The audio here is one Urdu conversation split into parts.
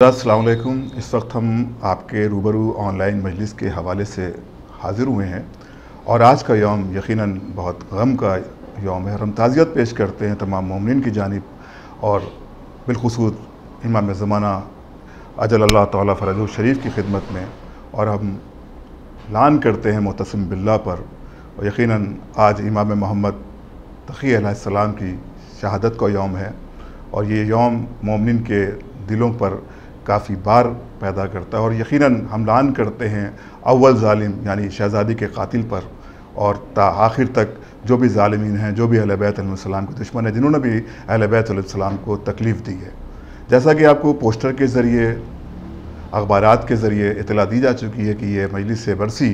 السلام علیکم۔ اس وقت ہم آپ کے روبرو آن لائن مجلس کے حوالے سے حاضر ہوئے ہیں اور آج کا یوم یقیناً بہت غم کا یوم ہے اور ہم تعزیت پیش کرتے ہیں تمام مومنین کی جانب اور بالخصوص امام زمانہ اجل اللہ تعالیٰ فرجہ الشریف کی خدمت میں، اور ہم اعلان کرتے ہیں معتصم باللہ پر، اور یقیناً آج امام محمد تقی علیہ السلام کی شہادت کا یوم ہے اور یہ یوم مومنین کے دلوں پر کافی بار پیدا کرتا ہے، اور یقیناً ہم اعلان کرتے ہیں اول ظالم یعنی شہزادی کے قاتل پر، اور تا آخر تک جو بھی ظالمین ہیں، جو بھی اہل بیت علیہ السلام کے دشمن ہیں، جنہوں نے بھی اہل بیت علیہ السلام کو تکلیف دی ہے۔ جیسا کہ آپ کو پوسٹر کے ذریعے، اخبارات کے ذریعے اطلاع دی جا چکی ہے کہ یہ مجلس برسی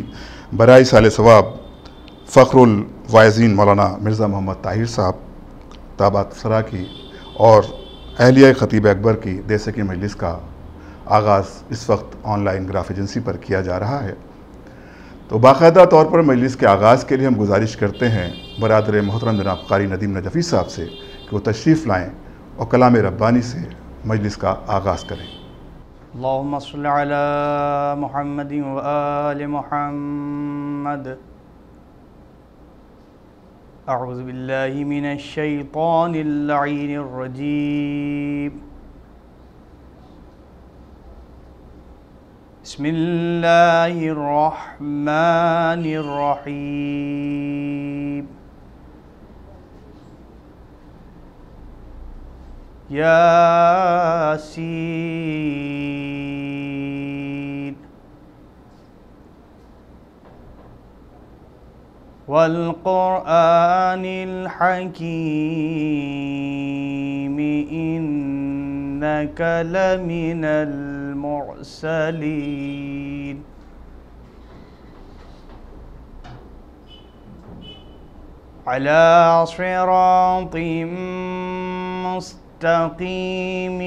برائے سال ثواب فخر الواعظین مولانا مرزا محمد طاہر صاحب تابات سرا کی اور اہلیہ خطیب اکبر کی دیسے کی مجلس کا آغاز اس وقت آن لائن گراف ایجنسی پر کیا جا رہا ہے۔ تو باقاعدہ طور پر مجلس کے آغاز کے لیے ہم گزارش کرتے ہیں برادر محترم جناب قاری ندیم نجفی صاحب سے کہ وہ تشریف لائیں اور کلام ربانی سے مجلس کا آغاز کریں۔ اللہم صلی علی محمد و آل محمد۔ اعوذ باللہ من الشیطان اللعین الرجیم۔ بسم اللہ الرحمن الرحیم۔ یاسین والقرآن الحکیم انک لمن المرسلین۔ علی صراط مستقیم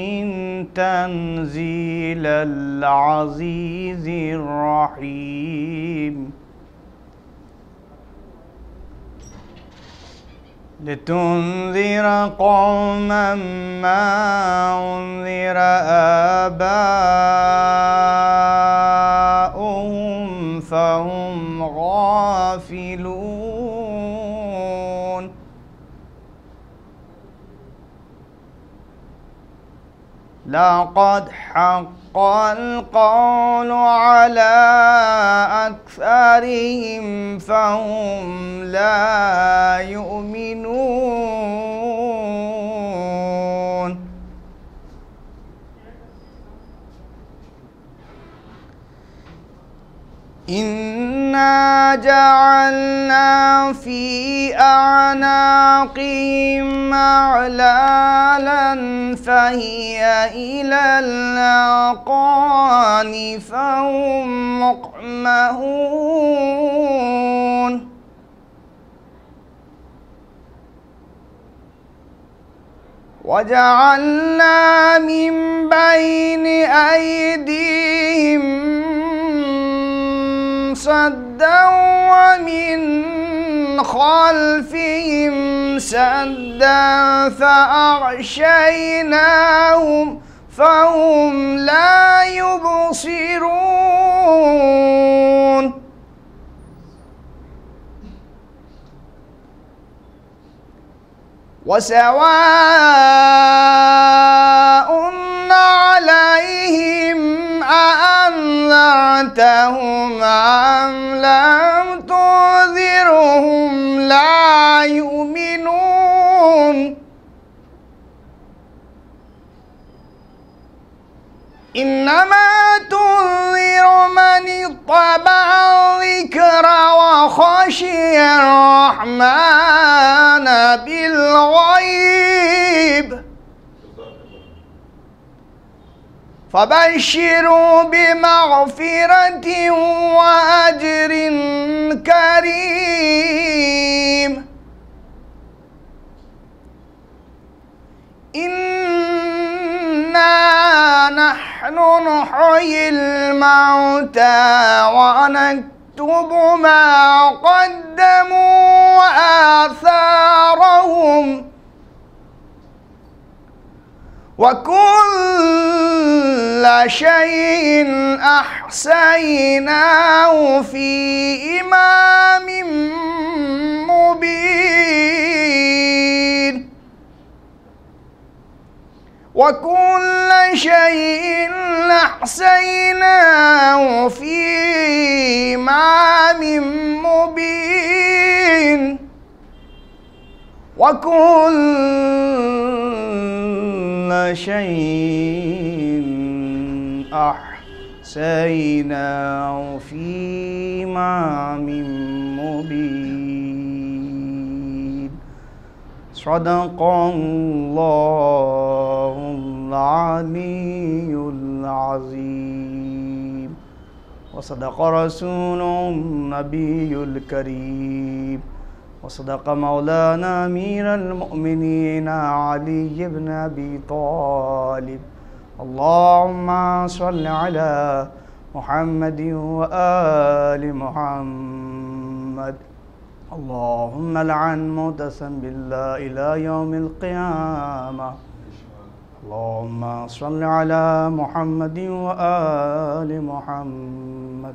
تنزیل العزیز الرحیم۔ لتنذر قوما ما انذر آباؤهم فهم غافلون۔ لقد حق القول على أكثرهم فهم لا يؤمنون۔ إنا جعلنا في أعناقهم أغلالا فهي إلى الأذقان فهم مقمحون۔ وجعلنا من بين أيديهم سدا ومن خلفهم سدا فأغشيناهم فهم لا يبصرون۔ وسواء عليهم أأنذرتهم أم لم تنذرهم لا يؤمنون۔ إنما تنذر من اتبع الذكر وخشي الرحمن بالغيب فبشروا بمغفرة وأجر كريم۔ إنا نحن نحيي الموتى ونكتب ما قدموا وآثارهم وكل شيء أحصيناه في إمام مبين وكل شيء أحصيناه في إمام مبين وكل شيء أحصيناه في إمام مبين. صدق الله العلي العظيم وصدق رسوله النبي الكريم وصدق مولانا أمير المؤمنين علي بن أبي طالب. اللهم صل على محمد وآل محمد. اللهم لعن متسم بالله إلى يوم القيامة. اللهم صل على محمد وآل محمد.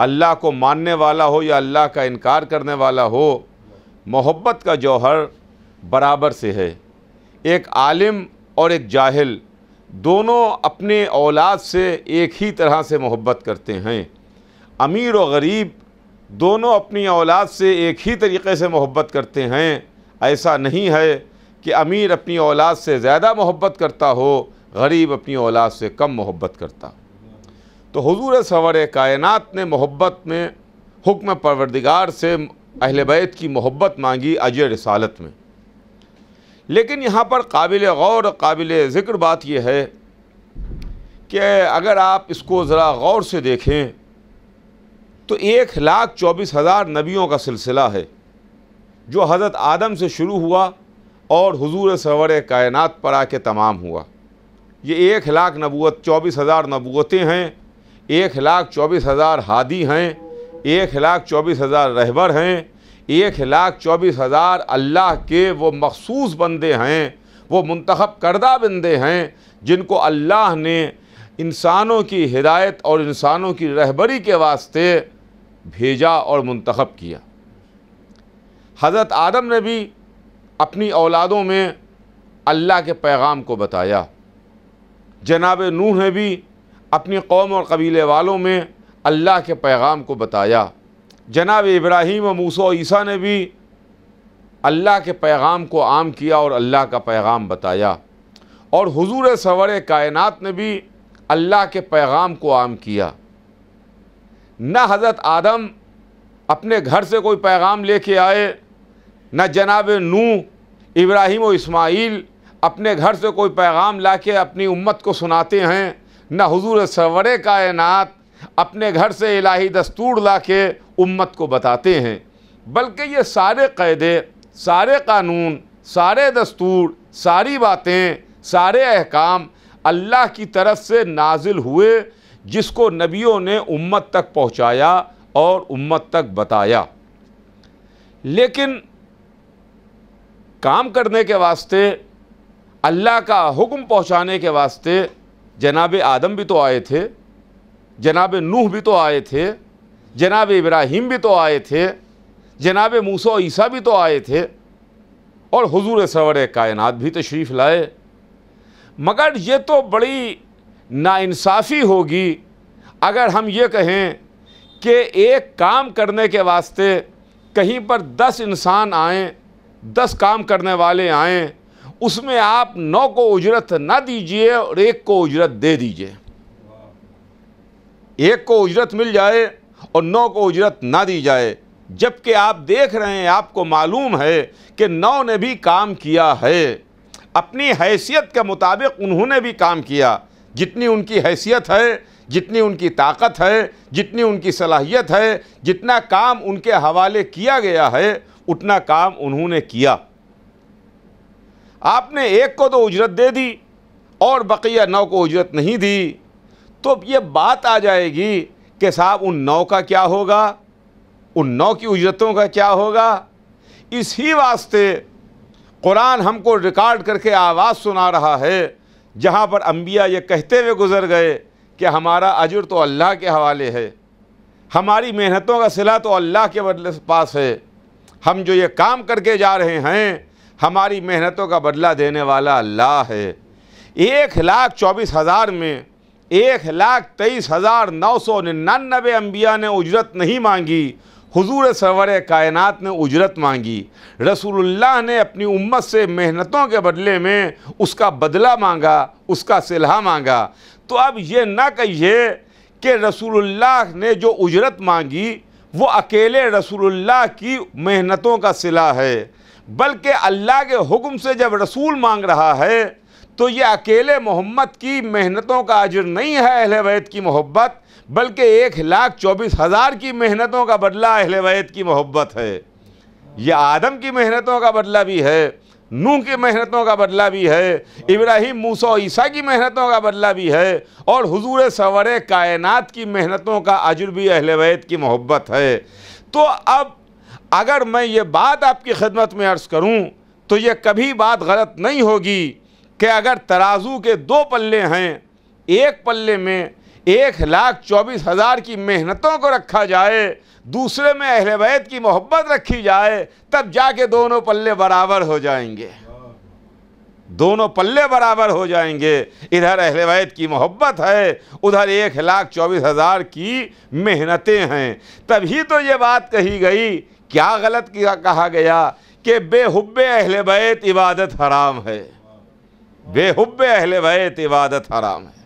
اللہ کو ماننے والا ہو یا اللہ کا انکار کرنے والا ہو، محبت کا جوہر برابر سے ہے۔ ایک عالم اور ایک جاہل دونوں اپنے اولاد سے ایک ہی طرح سے محبت کرتے ہیں۔ امیر و غریب دونوں اپنی اولاد سے ایک ہی طریقے سے محبت کرتے ہیں۔ ایسا نہیں ہے کہ امیر اپنی اولاد سے زیادہ محبت کرتا ہو، غریب اپنی اولاد سے کم محبت کرتا۔ تو حضور سرور کائنات نے محبت میں حکم پروردگار سے اہل بیت کی محبت مانگی اجر رسالت میں۔ لیکن یہاں پر قابل غور قابل ذکر بات یہ ہے کہ اگر آپ اس کو ذرا غور سے دیکھیں تو 1,24,000 نبیوں کا سلسلہ ہے جو حضرت آدم سے شروع ہوا اور حضور سرور کائنات پر آ کے تمام ہوا۔ یہ 1,24,000 نبوتیں ہیں، 1,24,000 ہادی ہیں، 1,24,000 رہبر ہیں، 1,24,000 اللہ کے وہ مخصوص بندے ہیں، وہ منتخب کردہ بندے ہیں جن کو اللہ نے انسانوں کی ہدایت اور انسانوں کی رہبری کے واسطے بھیجا اور منتخب کیا۔ حضرت آدم نے بھی اپنی اولادوں میں اللہ کے پیغام کو بتایا، جناب نوح نے بھی اپنی قوم اور قبیلے والوں میں اللہ کے پیغام کو بتایا، جناب ابراہیم و موسیٰ و عیسیٰ نے بھی اللہ کے پیغام کو عام کیا اور اللہ کا پیغام بتایا، اور حضور سرور کائنات نے بھی اللہ کے پیغام کو عام کیا۔ نہ حضرت آدم اپنے گھر سے کوئی پیغام لے کے آئے، نہ جناب نوح ابراہیم و اسماعیل اپنے گھر سے کوئی پیغام لا کے اپنی امت کو سناتے ہیں، نہ حضور سرور کائنات اپنے گھر سے الہی دستور لا کے امت کو بتاتے ہیں، بلکہ یہ سارے قاعدے، سارے قانون، سارے دستور، ساری باتیں، سارے احکام اللہ کی طرف سے نازل ہوئے، جس کو نبیوں نے امت تک پہنچایا اور امت تک بتایا۔ لیکن کام کرنے کے واسطے، اللہ کا حکم پہنچانے کے واسطے جناب آدم بھی تو آئے تھے، جناب نوح بھی تو آئے تھے، جناب ابراہیم بھی تو آئے تھے، جناب موسیٰ و عیسیٰ بھی تو آئے تھے، اور حضور سرور کائنات بھی تشریف لائے۔ مگر یہ تو بڑی ناانصافی ہوگی اگر ہم یہ کہیں کہ ایک کام کرنے کے واسطے کہیں پر 10 انسان آئیں، 10 کام کرنے والے آئیں، اس میں آپ 9 کو اجرت نہ دیجئے اور 1 کو اجرت دے دیجئے۔ 1 کو اجرت مل جائے اور 9 کو اجرت نہ دی جائے، جبکہ آپ دیکھ رہے ہیں، آپ کو معلوم ہے کہ 9 نے بھی کام کیا ہے، اپنی حیثیت کے مطابق انہوں نے بھی کام کیا، جتنی ان کی حیثیت ہے، جتنی ان کی طاقت ہے، جتنی ان کی صلاحیت ہے، جتنا کام ان کے حوالے کیا گیا ہے، اتنا کام انہوں نے کیا۔ آپ نے 1 کو تو اجرت دے دی اور بقیہ 9 کو اجرت نہیں دی، تو یہ بات آ جائے گی کہ صاحب ان 9 کا کیا ہوگا، ان 9 کی اجرتوں کا کیا ہوگا۔ اسی واسطے قرآن ہم کو ریکارڈ کر کے آواز سنا رہا ہے، جہاں پر انبیاء یہ کہتے ہوئے گزر گئے کہ ہمارا اجر تو اللہ کے حوالے ہے، ہماری محنتوں کا صلہ تو اللہ کے پاس ہے، ہم جو یہ کام کر کے جا رہے ہیں ہماری محنتوں کا بدلہ دینے والا اللہ ہے۔ 1,24,000 میں 1,23,999 انبیاء نے اجرت نہیں مانگی، حضور سرور کائنات نے اجرت مانگی۔ رسول اللہ نے اپنی امت سے محنتوں کے بدلے میں اس کا بدلہ مانگا، اس کا صلہ مانگا۔ تو اب یہ نہ کہیے کہ رسول اللہ نے جو اجرت مانگی وہ اکیلے رسول اللہ کی محنتوں کا صلہ ہے، بلکہ اللہ کے حکم سے جب رسول مانگ رہا ہے تو یہ اکیلے محمد کی محنتوں کا اجر نہیں ہے اہل بیت کی محبت، بلکہ 1,24,000 کی محنتوں کا بدلہ اہل بیت کی محبت ہے۔ یہ آدم کی محنتوں کا بدلہ بھی ہے، نوح کی محنتوں کا بدلہ بھی ہے، ابراہیم موسیٰ و عیسیٰ کی محنتوں کا بدلہ بھی ہے، اور حضور سرور کائنات کی محنتوں کا اجر بھی اہل بیت کی محبت ہے۔ تو اب اگر میں یہ بات آپ کی خدمت میں عرض کروں تو یہ کبھی بات غلط نہیں ہوگی کہ اگر ترازو کے 2 پلے ہیں، ایک پلے میں 1,24,000 کی محنتوں کو رکھا جائے، دوسرے میں اہل بیت کی محبت رکھی جائے، تب جا کے دونوں پلے برابر ہو جائیں گے، دونوں پلے برابر ہو جائیں گے۔ ادھر اہل بیت کی محبت ہے، ادھر 1,24,000 کی محنتیں ہیں، تبھی تو یہ بات کہی گئی۔ کیا غلط کہا گیا کہ بے حب اہل بیت عبادت حرام ہے، بے حب اہل بیت عبادت حرام ہے۔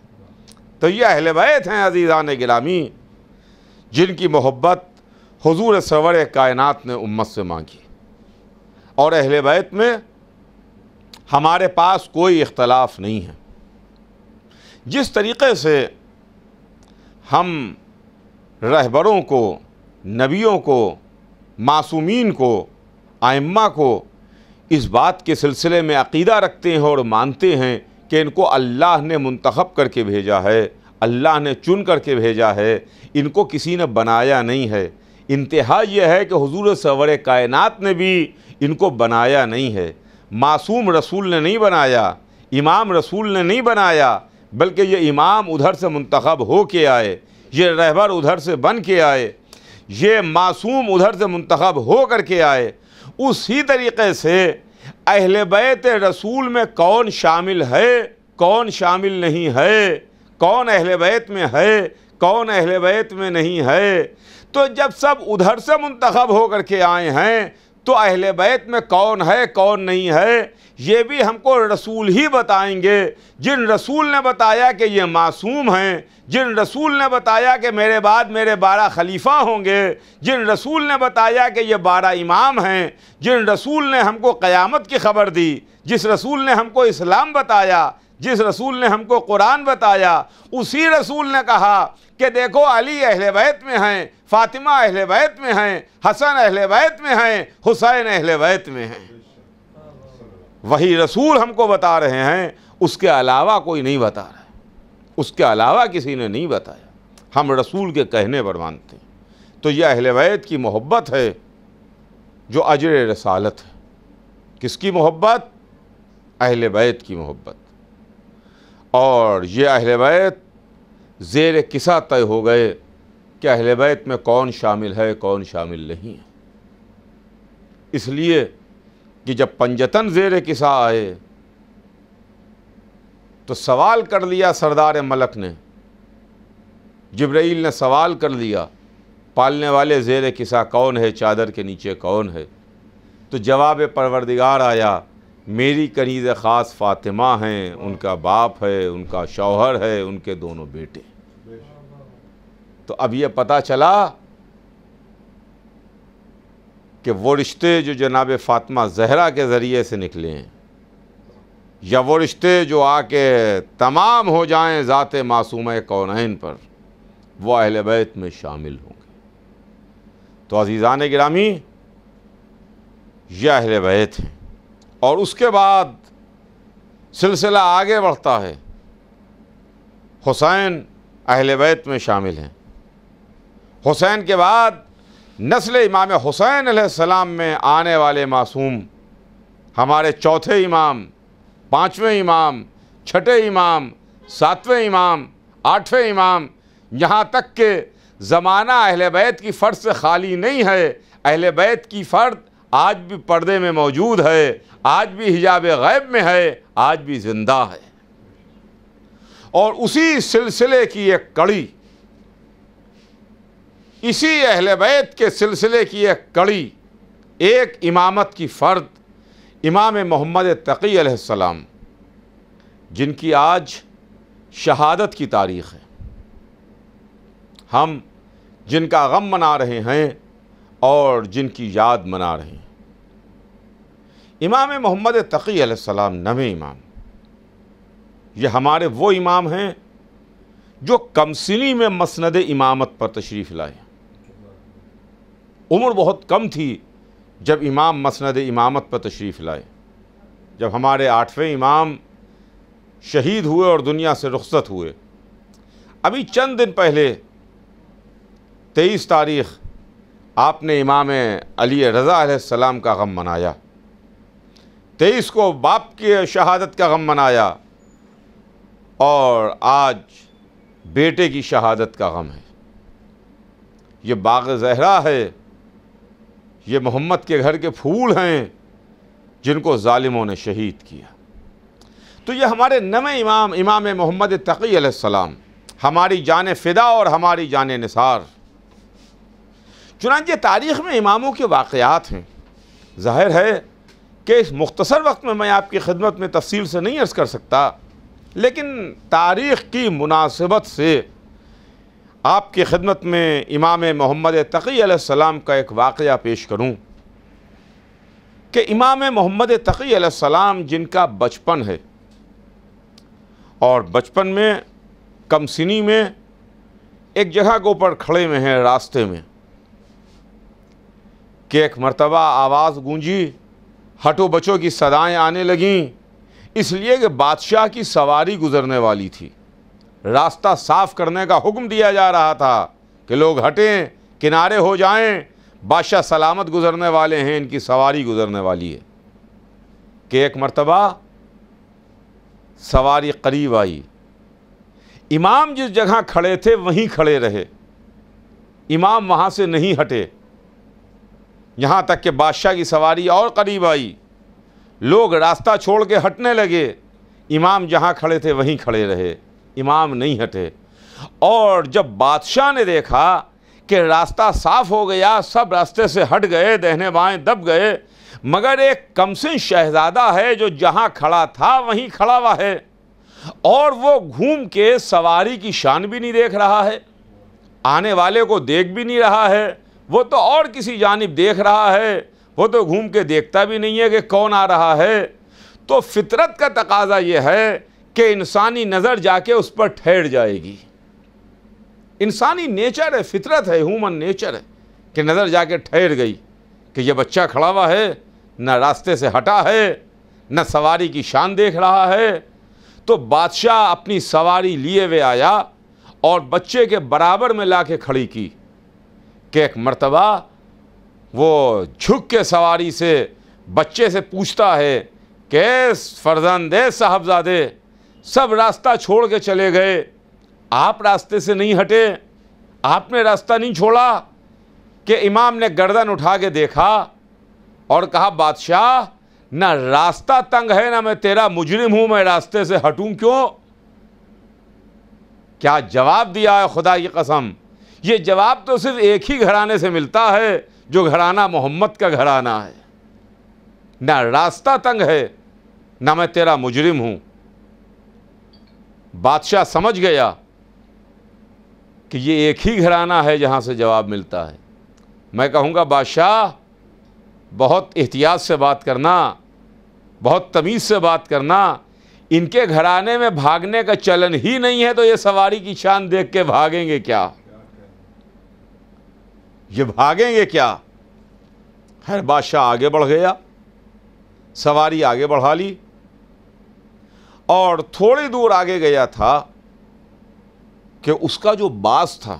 تو یہ اہل بیت ہیں عزیزان گرامی، جن کی محبت حضور سرور کائنات نے امت سے مانگی، اور اہل بیت میں ہمارے پاس کوئی اختلاف نہیں ہے۔ جس طریقے سے ہم رہبروں کو، نبیوں کو، معصومین کو، ائمہ کو اس بات کے سلسلے میں عقیدہ رکھتے ہیں اور مانتے ہیں کہ ان کو اللہ نے منتخب کر کے بھیجا ہے، اللہ نے چن کر کے بھیجا ہے، ان کو کسی نے بنایا نہیں ہے۔ انتہا یہ ہے کہ حضور سرور کائنات نے بھی ان کو بنایا نہیں ہے، معصوم رسول نے نہیں بنایا، امام رسول نے نہیں بنایا، بلکہ یہ امام ادھر سے منتخب ہو کے آئے، یہ رہبر ادھر سے بن کے آئے، یہ معصوم ادھر سے منتخب ہو کر کے آئے۔ اسی طریقے سے اہل بیت رسول میں کون شامل ہے، کون شامل نہیں ہے، کون اہل بیت میں ہے، کون اہل بیت میں نہیں ہے، تو جب سب ادھر سے منتخب ہو کر کے آئے ہیں تو اہل بیت میں کون ہے کون نہیں ہے یہ بھی ہم کو رسول ہی بتائیں گے۔ جن رسول نے بتایا کہ یہ معصوم ہیں، جن رسول نے بتایا کہ میرے بعد میرے 12 خلیفہ ہوں گے، جن رسول نے بتایا کہ یہ 12 امام ہیں، جن رسول نے ہم کو قیامت کی خبر دی، جس رسول نے ہم کو اسلام بتایا، جس رسول نے ہم کو قرآن بتایا، اسی رسول نے کہا کہ دیکھو علی اہل بیت میں ہیں، فاطمہ اہل بیت میں ہیں، حسن اہل بیت میں ہیں، حسین اہل بیت میں ہیں۔ وہی رسول ہم کو بتا رہے ہیں، اس کے علاوہ کوئی نہیں بتا رہا ہے، اس کے علاوہ کسی نے نہیں بتایا، ہم رسول کے کہنے پر مانتے ہیں۔ تو یہ اہل بیت کی محبت ہے جو اجر رسالت ہے۔ کس کی محبت؟ اہل بیت کی محبت۔ اور یہ اہل بیت زیر قصہ طے ہو گئے کہ اہل بیت میں کون شامل ہے کون شامل نہیں ہے۔ اس لیے کہ جب پنجتن زیر قصہ آئے تو سوال کر لیا سردار ملک نے، جبرائیل نے سوال کر لیا پالنے والے زیر قصہ کون ہے، چادر کے نیچے کون ہے؟ تو جواب پروردگار آیا، میری کنیز خاص فاطمہ ہیں، ان کا باپ ہے، ان کا شوہر ہے، ان کے دونوں بیٹے۔ تو اب یہ پتہ چلا کہ وہ رشتے جو جناب فاطمہ زہرا کے ذریعے سے نکلے ہیں، یا وہ رشتے جو آ کے تمام ہو جائیں ذات معصومہ کونین پر، وہ اہل بیت میں شامل ہوں گے۔ تو عزیزان گرامی، یہ اہل بیت ہیں۔ اور اس کے بعد سلسلہ آگے بڑھتا ہے، حسین اہل بیت میں شامل ہیں۔ حسین کے بعد نسل امام حسین علیہ السلام میں آنے والے معصوم، ہمارے چوتھے امام، پانچویں امام، چھٹے امام، ساتویں امام، آٹھویں امام، یہاں تک کہ زمانہ اہل بیت کی فرد سے خالی نہیں ہے۔ اہل بیت کی فرد آج بھی پردے میں موجود ہے، آج بھی حجاب غیب میں ہے، آج بھی زندہ ہے۔ اور اسی سلسلے کی ایک کڑی، اسی اہل بیت کے سلسلے کی ایک کڑی، ایک امامت کی فرد امام محمد تقی علیہ السلام، جن کی آج شہادت کی تاریخ ہے، ہم جن کا غم منا رہے ہیں اور جن کی یاد منا رہے ہیں۔ امام محمد تقی علیہ السلام نویں امام، یہ ہمارے وہ امام ہیں جو کم سنی میں مسند امامت پر تشریف لائے۔ عمر بہت کم تھی جب امام مسند امامت پر تشریف لائے، جب ہمارے آٹھویں امام شہید ہوئے اور دنیا سے رخصت ہوئے۔ ابھی چند دن پہلے 23 تاریخ آپ نے امام علی رضا علیہ السلام کا غم منایا، 23 کو باپ کی شہادت کا غم منایا، اور آج بیٹے کی شہادت کا غم ہے، یہ باغ زہرا ہے، یہ محمد کے گھر کے پھول ہیں جن کو ظالموں نے شہید کیا۔ تو یہ ہمارے نویں امام، امام محمد تقی علیہ السلام، ہماری جان فدا اور ہماری جان نثار۔ چنانچہ تاریخ میں اماموں کے واقعات ہیں، ظاہر ہے کہ اس مختصر وقت میں آپ کی خدمت میں تفصیل سے نہیں عرض کر سکتا، لیکن تاریخ کی مناسبت سے آپ کی خدمت میں امام محمد تقی علیہ السلام کا ایک واقعہ پیش کروں کہ امام محمد تقی علیہ السلام جن کا بچپن ہے، اور بچپن میں کم سنی میں ایک جگہ کے اوپر کھڑے ہوئے ہیں راستے میں کہ ایک مرتبہ آواز گونجی، ہٹو بچوں کی صدائیں آنے لگیں، اس لیے کہ بادشاہ کی سواری گزرنے والی تھی، راستہ صاف کرنے کا حکم دیا جا رہا تھا کہ لوگ ہٹیں، کنارے ہو جائیں، بادشاہ سلامت گزرنے والے ہیں، ان کی سواری گزرنے والی ہے۔ کہ ایک مرتبہ سواری قریب آئی، امام جس جگہ کھڑے تھے وہیں کھڑے رہے، امام وہاں سے نہیں ہٹے، یہاں تک کہ بادشاہ کی سواری اور قریب آئی، لوگ راستہ چھوڑ کے ہٹنے لگے، امام جہاں کھڑے تھے وہیں کھڑے رہے، امام نہیں ہٹے۔ اور جب بادشاہ نے دیکھا کہ راستہ صاف ہو گیا، سب راستے سے ہٹ گئے، دہنے بائیں دب گئے، مگر ایک کمسن شہزادہ ہے جو جہاں کھڑا تھا وہیں کھڑا ہوا ہے، اور وہ گھوم کے سواری کی شان بھی نہیں دیکھ رہا ہے، آنے والے کو دیکھ بھی نہیں رہا ہے، وہ تو اور کسی جانب دیکھ رہا ہے، وہ تو گھوم کے دیکھتا بھی نہیں ہے کہ کون آ رہا ہے۔ تو فطرت کا تقاضا یہ ہے کہ انسانی نظر جا کے اس پر ٹھہر جائے گی، انسانی نیچر ہے، فطرت ہے، ہیومن نیچر ہے کہ نظر جا کے ٹھہر گئی کہ یہ بچہ کھڑا ہوا ہے، نہ راستے سے ہٹا ہے، نہ سواری کی شان دیکھ رہا ہے۔ تو بادشاہ اپنی سواری لیے ہوئے آیا اور بچے کے برابر میں لا کے کھڑی کی کہ ایک مرتبہ وہ جھک کے سواری سے بچے سے پوچھتا ہے کہ فرزندے صاحبزادے، سب راستہ چھوڑ کے چلے گئے، آپ راستے سے نہیں ہٹے، آپ نے راستہ نہیں چھوڑا؟ کہ امام نے گردن اٹھا کے دیکھا اور کہا بادشاہ، نہ راستہ تنگ ہے، نہ میں تیرا مجرم ہوں، میں راستے سے ہٹوں کیوں؟ کیا جواب دیا ہے خدا کی قسم! یہ جواب تو صرف ایک ہی گھرانے سے ملتا ہے جو گھرانہ محمد کا گھرانہ ہے۔ نہ راستہ تنگ ہے، نہ میں تیرا مجرم ہوں۔ بادشاہ سمجھ گیا کہ یہ ایک ہی گھرانہ ہے جہاں سے جواب ملتا ہے۔ میں کہوں گا بادشاہ، بہت احتیاط سے بات کرنا، بہت تمیز سے بات کرنا، ان کے گھرانے میں بھاگنے کا چلن ہی نہیں ہے تو یہ سواری کی شان دیکھ کے بھاگیں گے کیا؟ یہ بھاگیں گے کیا؟ خیر بادشاہ آگے بڑھ گیا، سواری آگے بڑھا لی، اور تھوڑی دور آگے گیا تھا کہ اس کا جو باز تھا،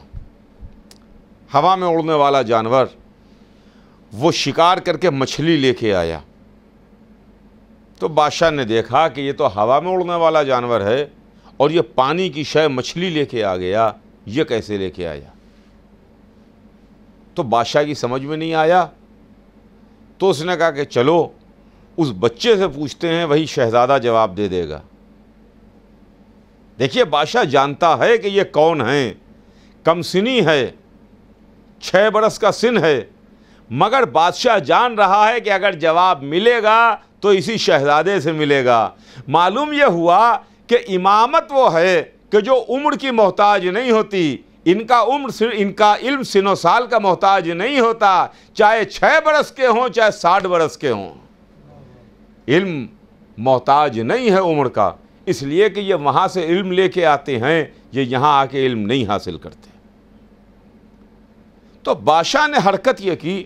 ہوا میں اڑنے والا جانور، وہ شکار کر کے مچھلی لے کے آیا۔ تو بادشاہ نے دیکھا کہ یہ تو ہوا میں اڑنے والا جانور ہے اور یہ پانی کی شے مچھلی لے کے آ گیا، یہ کیسے لے کے آیا؟ تو بادشاہ کی سمجھ میں نہیں آیا، تو اس نے کہا کہ چلو اس بچے سے پوچھتے ہیں، وہی شہزادہ جواب دے دے گا۔ دیکھیے بادشاہ جانتا ہے کہ یہ کون ہیں، کم سنی ہے، 6 برس کا سن ہے، مگر بادشاہ جان رہا ہے کہ اگر جواب ملے گا تو اسی شہزادے سے ملے گا۔ معلوم یہ ہوا کہ امامت وہ ہے کہ جو عمر کی محتاج نہیں ہوتی، ان کا علم سن و سال کا محتاج نہیں ہوتا، چاہے 6 برس کے ہوں چاہے 60 برس کے ہوں، علم محتاج نہیں ہے عمر کا، اس لیے کہ یہ وہاں سے علم لے کے آتے ہیں، یہ یہاں آ کے علم نہیں حاصل کرتے۔ تو بادشاہ نے حرکت یہ کی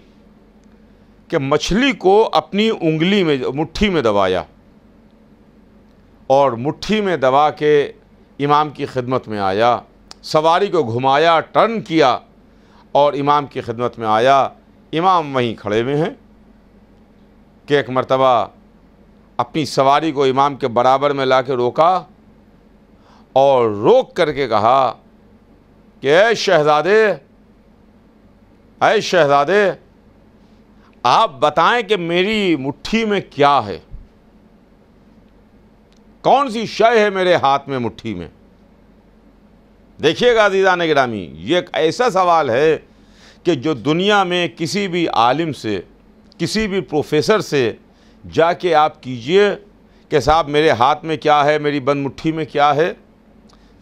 کہ مچھلی کو اپنی انگلی میں، مٹھی میں دبایا، اور مٹھی میں دبا کے امام کی خدمت میں آیا، سواری کو گھمایا، ٹرن کیا اور امام کی خدمت میں آیا۔ امام وہیں کھڑے ہوئے ہیں کہ ایک مرتبہ اپنی سواری کو امام کے برابر میں لا کے روکا اور روک کر کے کہا کہ اے شہزادے آپ بتائیں کہ میری مٹھی میں کیا ہے، کون سی شے ہے میرے ہاتھ میں مٹھی میں۔ دیکھیے گا عزیزان گرامی، یہ ایک ایسا سوال ہے کہ جو دنیا میں کسی بھی عالم سے، کسی بھی پروفیسر سے جا کے آپ کیجئے کہ صاحب میرے ہاتھ میں کیا ہے، میری بند مٹھی میں کیا ہے،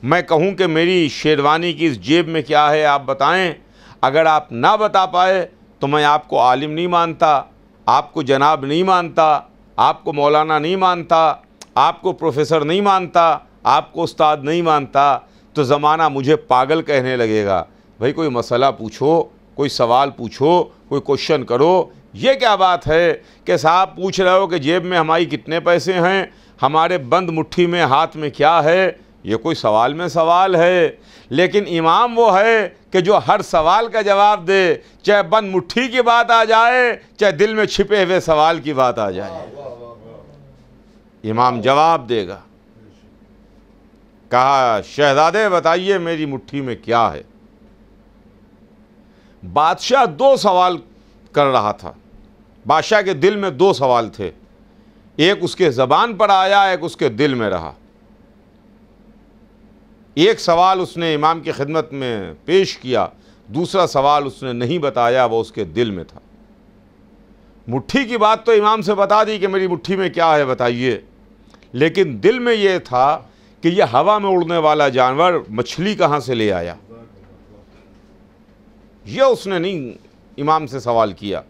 میں کہوں کہ میری شیروانی کی اس جیب میں کیا ہے، آپ بتائیں۔ اگر آپ نہ بتا پائے تو میں آپ کو عالم نہیں مانتا، آپ کو جناب نہیں مانتا، آپ کو مولانا نہیں مانتا، آپ کو پروفیسر نہیں مانتا، آپ کو استاد نہیں مانتا، تو زمانہ مجھے پاگل کہنے لگے گا۔ بھائی کوئی مسئلہ پوچھو، کوئی سوال پوچھو، کوئی کوشچن کرو۔ یہ کیا بات ہے کہ صاحب پوچھ رہے ہو کہ جیب میں ہماری کتنے پیسے ہیں، ہمارے بند مٹھی میں ہاتھ میں کیا ہے؟ یہ کوئی سوال میں سوال ہے؟ لیکن امام وہ ہے کہ جو ہر سوال کا جواب دے، چاہے بند مٹھی کی بات آ جائے، چاہے دل میں چھپے ہوئے سوال کی بات آ جائے، امام جواب دے گا۔ کہا شہزادے بتائیے میری مٹھی میں کیا ہے۔ بادشاہ دو سوال کر رہا تھا، بادشاہ کے دل میں دو سوال تھے، ایک اس کے زبان پر آیا، ایک اس کے دل میں رہا۔ ایک سوال اس نے امام کی خدمت میں پیش کیا، دوسرا سوال اس نے نہیں بتایا، وہ اس کے دل میں تھا۔ مٹھی کی بات تو امام سے بتا دی کہ میری مٹھی میں کیا ہے بتائیے، لیکن دل میں یہ تھا کہ یہ ہوا میں اڑنے والا جانور مچھلی کہاں سے لے آیا، یہ اس نے نہیں امام سے سوال کیا۔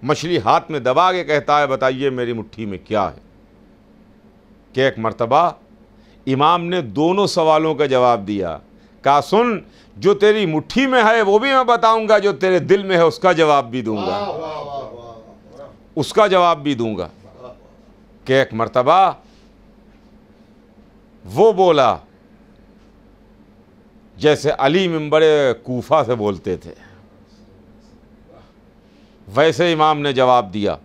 مچھلی ہاتھ میں دبا کے کہتا ہے بتائیے میری مٹھی میں کیا ہے۔ کہ ایک مرتبہ امام نے دونوں سوالوں کا جواب دیا، کہا سن، جو تیری مٹھی میں ہے وہ بھی میں بتاؤں گا، جو تیرے دل میں ہے اس کا جواب بھی دوں گا، اس کا جواب بھی دوں گا۔ کہ ایک مرتبہ وہ بولا جیسے علی منبر کوفہ سے بولتے تھے، ویسے امام نے جواب دیا،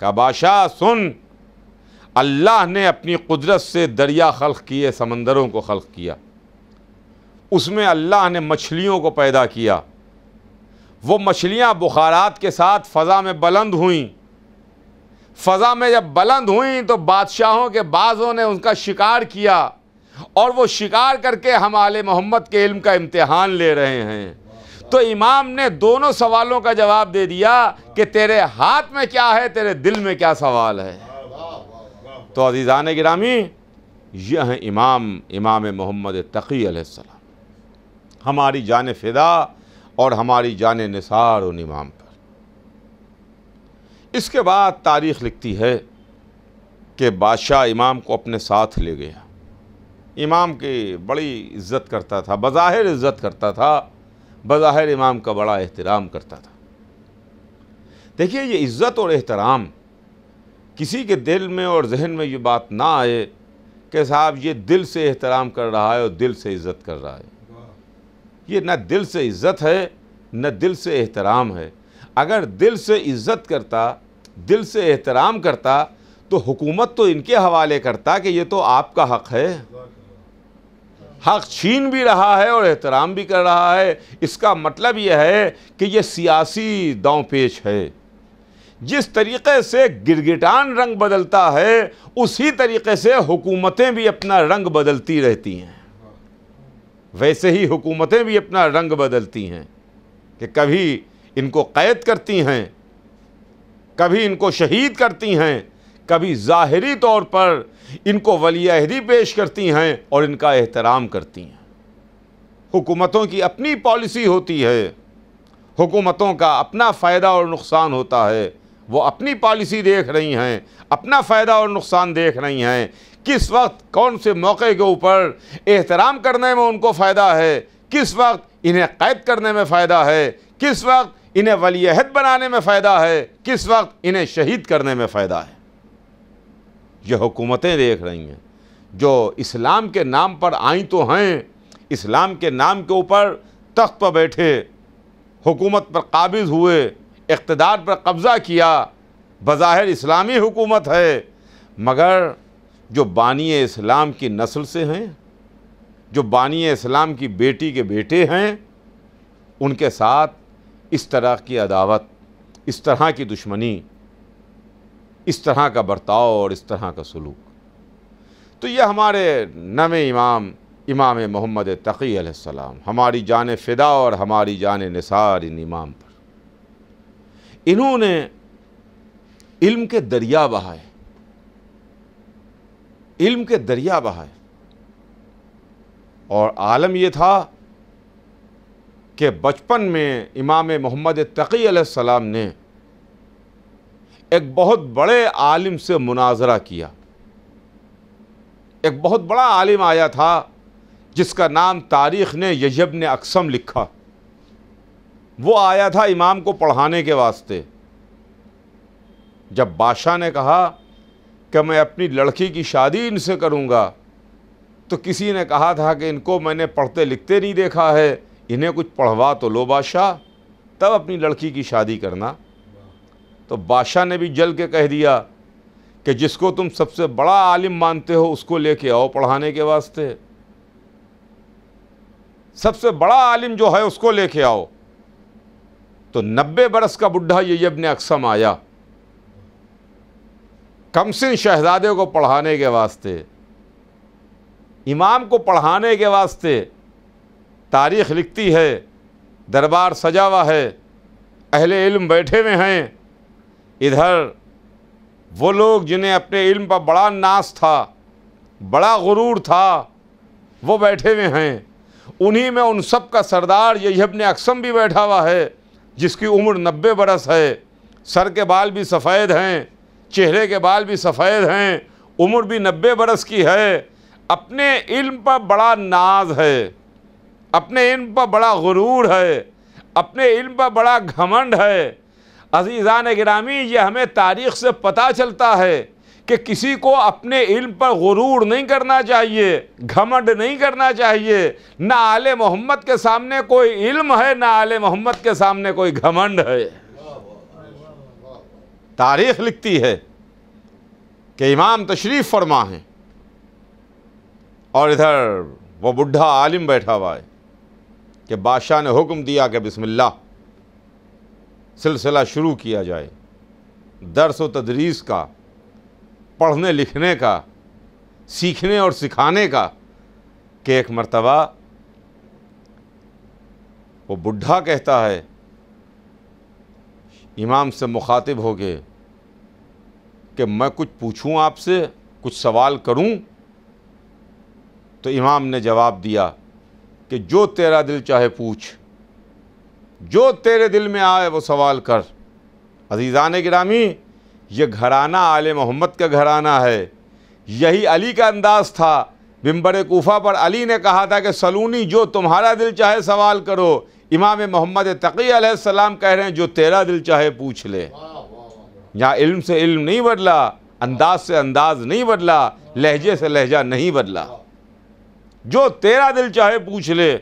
کہا بادشاہ سن، اللہ نے اپنی قدرت سے دریا خلق کیے، سمندروں کو خلق کیا، اس میں اللہ نے مچھلیوں کو پیدا کیا، وہ مچھلیاں بخارات کے ساتھ فضا میں بلند ہوئیں، فضا میں جب بلند ہوئیں تو بادشاہوں کے بازوں نے ان کا شکار کیا، اور وہ شکار کر کے ہم آل محمد کے علم کا امتحان لے رہے ہیں۔ تو امام نے دونوں سوالوں کا جواب دے دیا کہ تیرے ہاتھ میں کیا ہے، تیرے دل میں کیا سوال ہے۔ تو عزیزان گرامی، یہ ہیں امام محمد تقی علیہ السلام، ہماری جان فدا اور ہماری جان نثار ان امام پر۔ اس کے بعد تاریخ لکھتی ہے کہ بادشاہ امام کو اپنے ساتھ لے گیا، امام کی بڑی عزت کرتا تھا، بظاہر عزت کرتا تھا، بظاہر امام کا بڑا احترام کرتا تھا۔ دیکھیے یہ عزت اور احترام، کسی کے دل میں اور ذہن میں یہ بات نہ آئے کہ صاحب یہ دل سے احترام کر رہا ہے اور دل سے عزت کر رہا ہے، یہ نہ دل سے عزت ہے نہ دل سے احترام ہے۔ اگر دل سے عزت کرتا، دل سے احترام کرتا تو حکومت تو ان کے حوالے کرتا کہ یہ تو آپ کا حق ہے، حق چھین بھی رہا ہے اور احترام بھی کر رہا ہے۔ اس کا مطلب یہ ہے کہ یہ سیاسی داؤں پیچ ہے۔ جس طریقے سے گرگٹان رنگ بدلتا ہے اسی طریقے سے حکومتیں بھی اپنا رنگ بدلتی رہتی ہیں، ویسے ہی حکومتیں بھی اپنا رنگ بدلتی ہیں کہ کبھی ان کو قید کرتی ہیں، کبھی ان کو شہید کرتی ہیں، کبھی ظاہری طور پر ان کو ولی عہدی پیش کرتی ہیں اور ان کا احترام کرتی ہیں۔ حکومتوں کی اپنی پالیسی ہوتی ہے، حکومتوں کا اپنا فائدہ اور نقصان ہوتا ہے، وہ اپنی پالیسی دیکھ رہی ہیں، اپنا فائدہ اور نقصان دیکھ رہی ہیں، کس وقت کون سے موقع کے اوپر احترام کرنے میں ان کو فائدہ ہے، کس وقت انہیں قید کرنے میں فائدہ ہے، کس وقت انہیں ولی عہد بنانے میں فائدہ ہے، کس وقت انہیں شہید کرنے میں فائدہ ہے۔ یہ حکومتیں دیکھ رہی ہیں جو اسلام کے نام پر آئیں تو ہیں، اسلام کے نام کے اوپر تخت پر بیٹھے، حکومت پر قابض ہوئے، اقتدار پر قبضہ کیا، بظاہر اسلامی حکومت ہے، مگر جو بانی اسلام کی نسل سے ہیں، جو بانی اسلام کی بیٹی کے بیٹے ہیں ان کے ساتھ اس طرح کی عداوت، اس طرح کی دشمنی، اس طرح کا برتاؤ اور اس طرح کا سلوک؟ تو یہ ہمارے نویں امام محمد تقی علیہ السلام، ہماری جان فدا اور ہماری جان نثار ان امام پر، انہوں نے علم کے دریا بہائے، علم کے دریا بہائے، اور عالم یہ تھا کہ بچپن میں امام محمد تقی علیہ السلام نے ایک بہت بڑے عالم سے مناظرہ کیا۔ ایک بہت بڑا عالم آیا تھا جس کا نام تاریخ نے یحییٰ بن اقسم لکھا۔ وہ آیا تھا امام کو پڑھانے کے واسطے۔ جب بادشاہ نے کہا کہ میں اپنی لڑکی کی شادی ان سے کروں گا، تو کسی نے کہا تھا کہ ان کو میں نے پڑھتے لکھتے نہیں دیکھا ہے، انہیں کچھ پڑھوا تو لو بادشاہ، تب اپنی لڑکی کی شادی کرنا۔ تو بادشاہ نے بھی جل کے کہہ دیا کہ جس کو تم سب سے بڑا عالم مانتے ہو اس کو لے کے آؤ پڑھانے کے واسطے، سب سے بڑا عالم جو ہے اس کو لے کے آؤ۔ تو 90 برس کا بڈھا یحییٰ بن اقسم آیا کمسن شہزادے کو پڑھانے کے واسطے، امام کو پڑھانے کے واسطے۔ تاریخ لکھتی ہے دربار سجا ہوا ہے، اہل علم بیٹھے ہوئے ہیں، ادھر وہ لوگ جنہیں اپنے علم پر بڑا ناز تھا، بڑا غرور تھا، وہ بیٹھے ہوئے ہیں۔ انہی میں ان سب کا سردار یحییٰ بن اقسم بھی بیٹھا ہوا ہے جس کی عمر 90 برس ہے، سر کے بال بھی سفید ہیں، چہرے کے بال بھی سفید ہیں، عمر بھی 90 برس کی ہے، اپنے علم پر بڑا ناز ہے، اپنے علم پر بڑا غرور ہے، اپنے علم پر بڑا گھمنڈ ہے۔ عزیزان گرامی، یہ ہمیں تاریخ سے پتہ چلتا ہے کہ کسی کو اپنے علم پر غرور نہیں کرنا چاہیے، گھمنڈ نہیں کرنا چاہیے۔ نہ آل محمد کے سامنے کوئی علم ہے، نہ آل محمد کے سامنے کوئی گھمنڈ ہے۔ تاریخ لکھتی ہے کہ امام تشریف فرما ہیں اور ادھر وہ بڈھا عالم بیٹھا ہوا ہے کہ بادشاہ نے حکم دیا کہ بسم اللہ سلسلہ شروع کیا جائے، درس و تدریس کا، پڑھنے لکھنے کا، سیکھنے اور سکھانے کا۔ کہ ایک مرتبہ وہ بڈھا کہتا ہے امام سے مخاطب ہو کے کہ میں کچھ پوچھوں آپ سے، کچھ سوال کروں؟ تو امام نے جواب دیا کہ جو تیرا دل چاہے پوچھ، جو تیرے دل میں آئے وہ سوال کر۔ عزیزان گرامی، یہ گھرانہ آل محمد کا گھرانہ ہے۔ یہی علی کا انداز تھا۔ منبر کوفہ پر علی نے کہا تھا کہ سلونی، جو تمہارا دل چاہے سوال کرو۔ امام محمد تقی علیہ السلام کہہ رہے ہیں جو تیرا دل چاہے پوچھ لے۔ یہاں علم سے علم نہیں بدلا، انداز سے انداز نہیں بدلا، لہجے سے لہجہ نہیں بدلا، جو تیرا دل چاہے پوچھ لے۔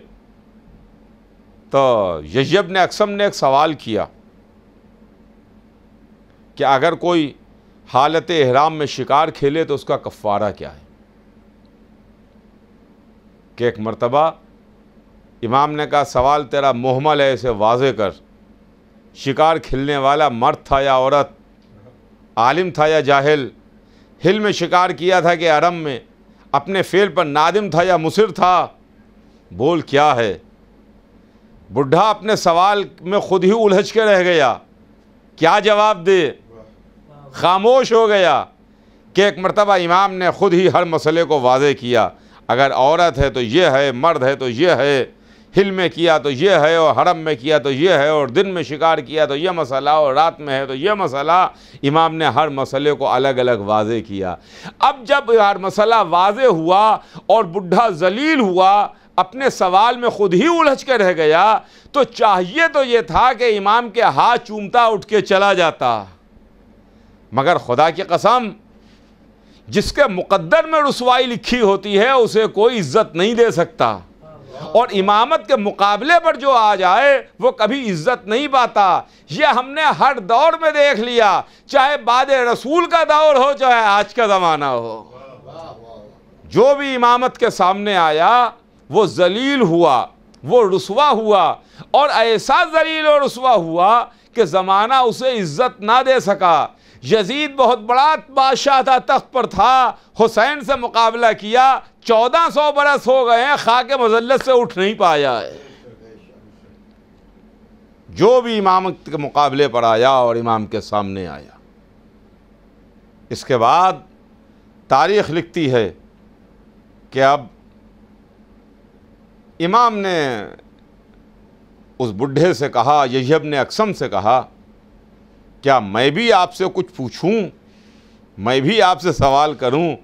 تو یحییٰ بن اقسم نے ایک سوال کیا کہ اگر کوئی حالت احرام میں شکار کھیلے تو اس کا کفارہ کیا ہے؟ کہ ایک مرتبہ امام نے کہا سوال تیرا محمل ہے، اسے واضح کر۔ شکار کھیلنے والا مرد تھا یا عورت، عالم تھا یا جاہل، ہل میں شکار کیا تھا کہ حرم میں، اپنے فعل پر نادم تھا یا مصر تھا؟ بول کیا ہے؟ بڈھا اپنے سوال میں خود ہی الجھ کے رہ گیا، کیا جواب دے، خاموش ہو گیا۔ کہ ایک مرتبہ امام نے خود ہی ہر مسئلے کو واضح کیا۔ اگر عورت ہے تو یہ ہے، مرد ہے تو یہ ہے، ہل میں کیا تو یہ ہے، اور حرم میں کیا تو یہ ہے، اور دن میں شکار کیا تو یہ مسئلہ، اور رات میں ہے تو یہ مسئلہ۔ امام نے ہر مسئلے کو الگ الگ واضح کیا۔ اب جب ہر مسئلہ واضح ہوا اور بڈھا ذلیل ہوا، اپنے سوال میں خود ہی الجھ کے رہ گیا، تو چاہیے تو یہ تھا کہ امام کے ہاتھ چومتا اٹھ کے چلا جاتا، مگر خدا کی قسم جس کے مقدر میں رسوائی لکھی ہوتی ہے اسے کوئی عزت نہیں دے سکتا، اور امامت کے مقابلے پر جو آ جائے وہ کبھی عزت نہیں پاتا۔ یہ ہم نے ہر دور میں دیکھ لیا، چاہے بعد رسول کا دور ہو چاہے آج کا زمانہ ہو، جو بھی امامت کے سامنے آیا وہ ذلیل ہوا، وہ رسوا ہوا، اور ایسا ذلیل و رسوا ہوا کہ زمانہ اسے عزت نہ دے سکا۔ یزید بہت بڑا بادشاہ تھا، تخت پر تھا، حسین سے مقابلہ کیا، 1400 برس ہو گئے ہیں، خاک مذلت سے اٹھ نہیں پایا ہے۔ جو بھی امام کے مقابلے پر آیا اور امام کے سامنے آیا، اس کے بعد تاریخ لکھتی ہے کہ اب امام نے اس بڈھے سے کہا، یحییٰ ابن اقسم سے کہا، کیا میں بھی آپ سے کچھ پوچھوں، میں بھی آپ سے سوال کروں؟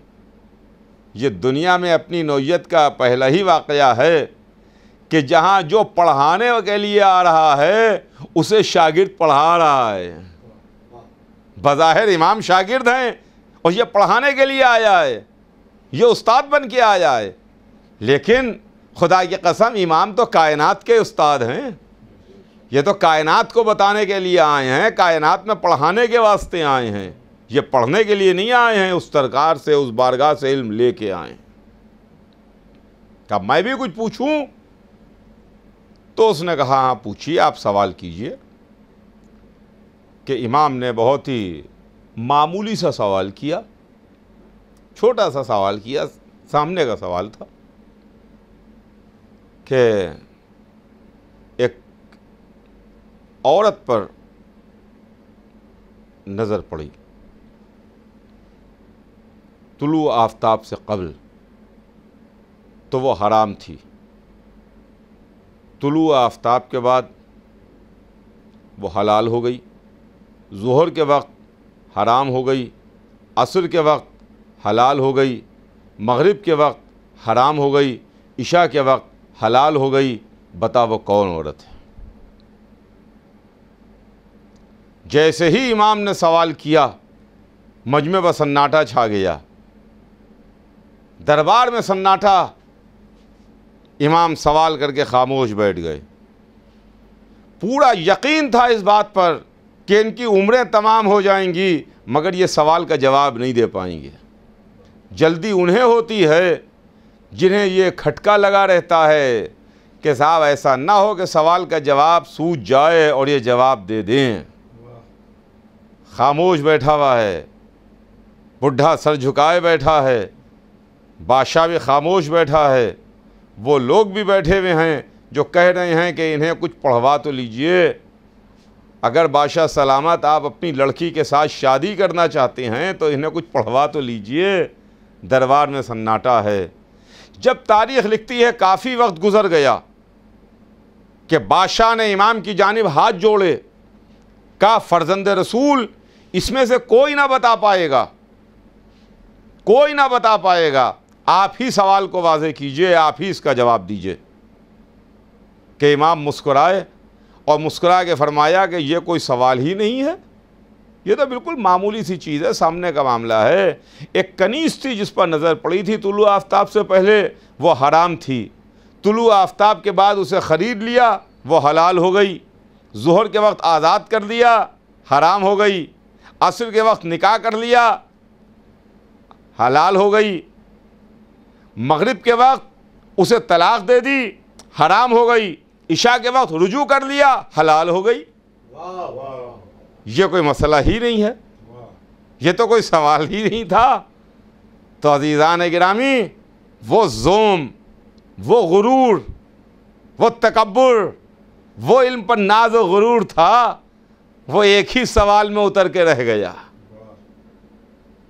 یہ دنیا میں اپنی نوعیت کا پہلا ہی واقعہ ہے کہ جہاں جو پڑھانے کے لیے آ رہا ہے اسے شاگرد پڑھا رہا ہے۔ بظاہر امام شاگرد ہیں اور یہ پڑھانے کے لیے آیا ہے، یہ استاد بن کے آیا ہے، لیکن خدا کی قسم امام تو کائنات کے استاد ہیں۔ یہ تو کائنات کو بتانے کے لیے آئے ہیں، کائنات میں پڑھانے کے واسطے آئے ہیں، یہ پڑھنے کے لیے نہیں آئے ہیں، اس سرکار سے، اس بارگاہ سے علم لے کے آئے ہیں۔ کہا میں بھی کچھ پوچھوں؟ تو اس نے کہا ہاں پوچھیے، آپ سوال کیجئے۔ کہ امام نے بہت ہی معمولی سا سوال کیا، چھوٹا سا سوال کیا، سامنے کا سوال تھا کہ ایک عورت پر نظر پڑی طلوع آفتاب سے قبل تو وہ حرام تھی، طلوع آفتاب کے بعد وہ حلال ہو گئی، ظہر کے وقت حرام ہو گئی، عصر کے وقت حلال ہو گئی، مغرب کے وقت حرام ہو گئی، عشاء کے وقت حلال ہو گئی۔ بتا وہ کون عورت ہے؟ جیسے ہی امام نے سوال کیا مجمع پر سناٹا چھا گیا، دربار میں سناٹا، امام سوال کر کے خاموش بیٹھ گئے۔ پورا یقین تھا اس بات پر کہ ان کی عمریں تمام ہو جائیں گی مگر یہ سوال کا جواب نہیں دے پائیں گے۔ جلدی انہیں ہوتی ہے جنہیں یہ کھٹکا لگا رہتا ہے کہ صاحب ایسا نہ ہو کہ سوال کا جواب سوچ جائے اور یہ جواب دے دیں۔ خاموش بیٹھا ہوا ہے، بڈھا سر جھکائے بیٹھا ہے، بادشاہ بھی خاموش بیٹھا ہے، وہ لوگ بھی بیٹھے ہوئے ہیں جو کہہ رہے ہیں کہ انہیں کچھ پڑھوا تو لیجئے۔ اگر بادشاہ سلامت آپ اپنی لڑکی کے ساتھ شادی کرنا چاہتے ہیں تو انہیں کچھ پڑھوا تو لیجئے۔ دربار میں سناٹا ہے۔ جب تاریخ لکھتی ہے کافی وقت گزر گیا کہ بادشاہ نے امام کی جانب ہاتھ جوڑے، کہا فرزند رسول اس میں سے کوئی نہ بتا پائے گا، کوئی نہ بتا پائے گا، آپ ہی سوال کو واضح کیجئے، آپ ہی اس کا جواب دیجئے۔ کہ امام مسکرائے اور مسکرا کے فرمایا کہ یہ کوئی سوال ہی نہیں ہے، یہ تو بالکل معمولی سی چیز ہے، سامنے کا معاملہ ہے۔ ایک کنیز تھی جس پر نظر پڑی تھی طلوع آفتاب سے پہلے، وہ حرام تھی، طلوع آفتاب کے بعد اسے خرید لیا، وہ حلال ہو گئی، ظہر کے وقت آزاد کر دیا، حرام ہو گئی، عصر کے وقت نکاح کر لیا، حلال ہو گئی، مغرب کے وقت اسے طلاق دے دی، حرام ہو گئی، عشاء کے وقت رجوع کر لیا، حلال ہو گئی۔ یہ کوئی مسئلہ ہی نہیں ہے، یہ تو کوئی سوال ہی نہیں تھا۔ تو عزیزان گرامی، وہ زوم، وہ غرور، وہ تکبر، وہ علم پر ناز و غرور تھا، وہ ایک ہی سوال میں اتر کے رہ گیا۔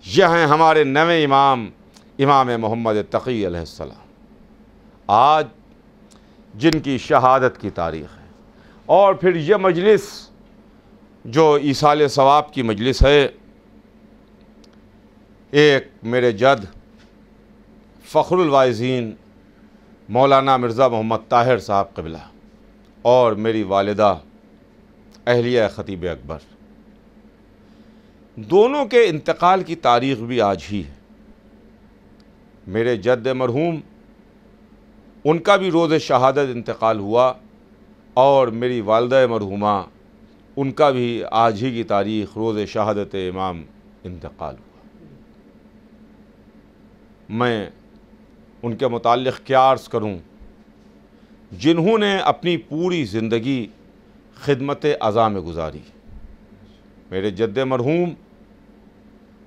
یہ ہیں ہمارے نویں امام، امام محمد تقی علیہ السلام، آج جن کی شہادت کی تاریخ ہے۔ اور پھر یہ مجلس جو ایصال ثواب کی مجلس ہے، ایک میرے جد فخر الواعظین مولانا مرزا محمد طاہر صاحب قبلہ اور میری والدہ اہلیہ خطیب اکبر، دونوں کے انتقال کی تاریخ بھی آج ہی ہے۔ میرے جد مرحوم، ان کا بھی روز شہادت انتقال ہوا، اور میری والدہ مرحومہ، ان کا بھی آج ہی کی تاریخ روز شہادت امام انتقال ہوا۔ میں ان کے متعلق کیا عرض کروں، جنہوں نے اپنی پوری زندگی خدمت ازاں میں گزاری۔ میرے جد مرحوم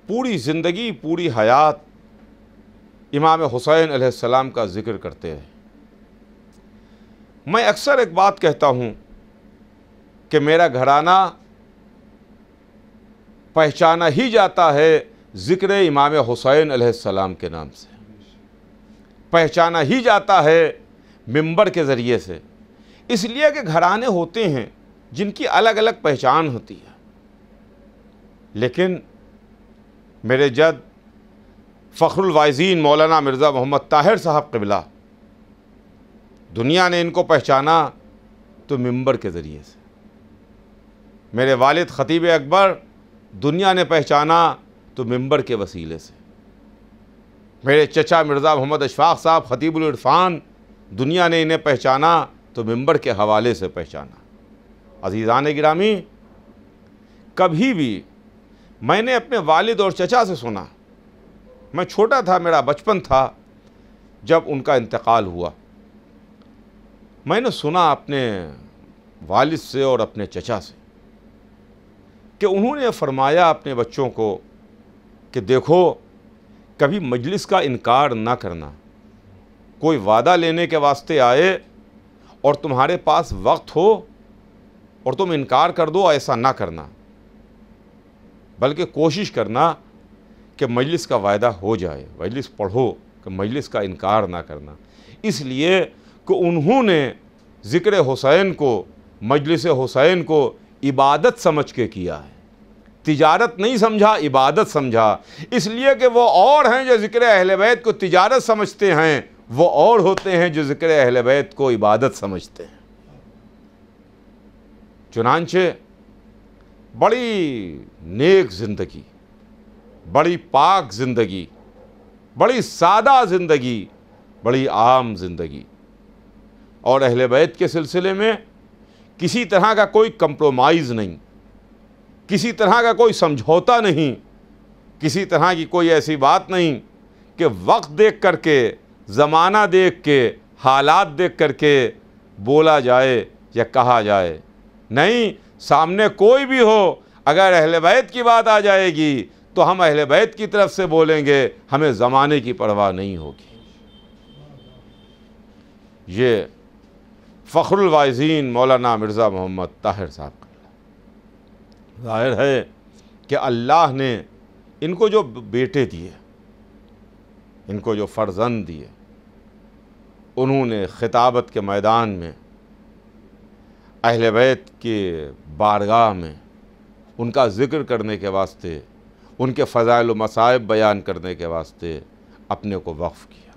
پوری زندگی، پوری حیات امام حسین علیہ السلام کا ذکر کرتے ہیں۔ میں اکثر ایک بات کہتا ہوں کہ میرا گھرانہ پہچانا ہی جاتا ہے ذکر امام حسین علیہ السلام کے نام سے، پہچانا ہی جاتا ہے منبر کے ذریعے سے، اس لیے کہ گھرانے ہوتے ہیں جن کی الگ الگ پہچان ہوتی ہے، لیکن میرے جد فخر الواعظین مولانا مرزا محمد طاہر صاحب قبلہ، دنیا نے ان کو پہچانا تو منبر کے ذریعے سے۔ میرے والد خطیب اکبر دنیا نے پہچانا تو منبر کے وسیلے سے۔ میرے چچا مرزا محمد اشفاق صاحب خطیب العرفان، دنیا نے انہیں پہچانا تو منبر کے حوالے سے پہچانا۔ عزیزان گرامی، کبھی بھی میں نے اپنے والد اور چچا سے سنا، میں چھوٹا تھا، میرا بچپن تھا جب ان کا انتقال ہوا، میں نے سنا اپنے والد سے اور اپنے چچا سے کہ انہوں نے فرمایا اپنے بچوں کو کہ دیکھو، کبھی مجلس کا انکار نہ کرنا، کوئی وعدہ لینے کے واسطے آئے اور تمہارے پاس وقت ہو اور تم انکار کر دو، ایسا نہ کرنا، بلکہ کوشش کرنا کہ مجلس کا وعدہ ہو جائے، مجلس پڑھو، کہ مجلس کا انکار نہ کرنا۔ اس لیے کہ انہوں نے ذکر حسین کو، مجلس حسین کو عبادت سمجھ کے کیا ہے، تجارت نہیں سمجھا، عبادت سمجھا۔ اس لیے کہ وہ اور ہیں جو ذکر اہل بیت کو تجارت سمجھتے ہیں، وہ اور ہوتے ہیں جو ذکر اہل بیت کو عبادت سمجھتے ہیں۔ چنانچہ بڑی نیک زندگی، بڑی پاک زندگی، بڑی سادہ زندگی، بڑی عام زندگی، اور اہل بیت کے سلسلے میں کسی طرح کا کوئی کمپرومائز نہیں، کسی طرح کا کوئی سمجھوتا نہیں، کسی طرح کی کوئی ایسی بات نہیں کہ وقت دیکھ کر کے، زمانہ دیکھ کے، حالات دیکھ کر کے بولا جائے یا کہا جائے۔ نہیں، سامنے کوئی بھی ہو، اگر اہل بیت کی بات آ جائے گی تو ہم اہل بیت کی طرف سے بولیں گے، ہمیں زمانے کی پرواہ نہیں ہوگی۔ یہ فخر الواعظین مولانا مرزا محمد طاہر صاحب کا ظاہر ہے کہ اللہ نے ان کو جو بیٹے دیے، ان کو جو فرزند دیے، انہوں نے خطابت کے میدان میں، اہل بیت کے بارگاہ میں ان کا ذکر کرنے کے واسطے، ان کے فضائل و مصائب بیان کرنے کے واسطے اپنے کو وقف کیا۔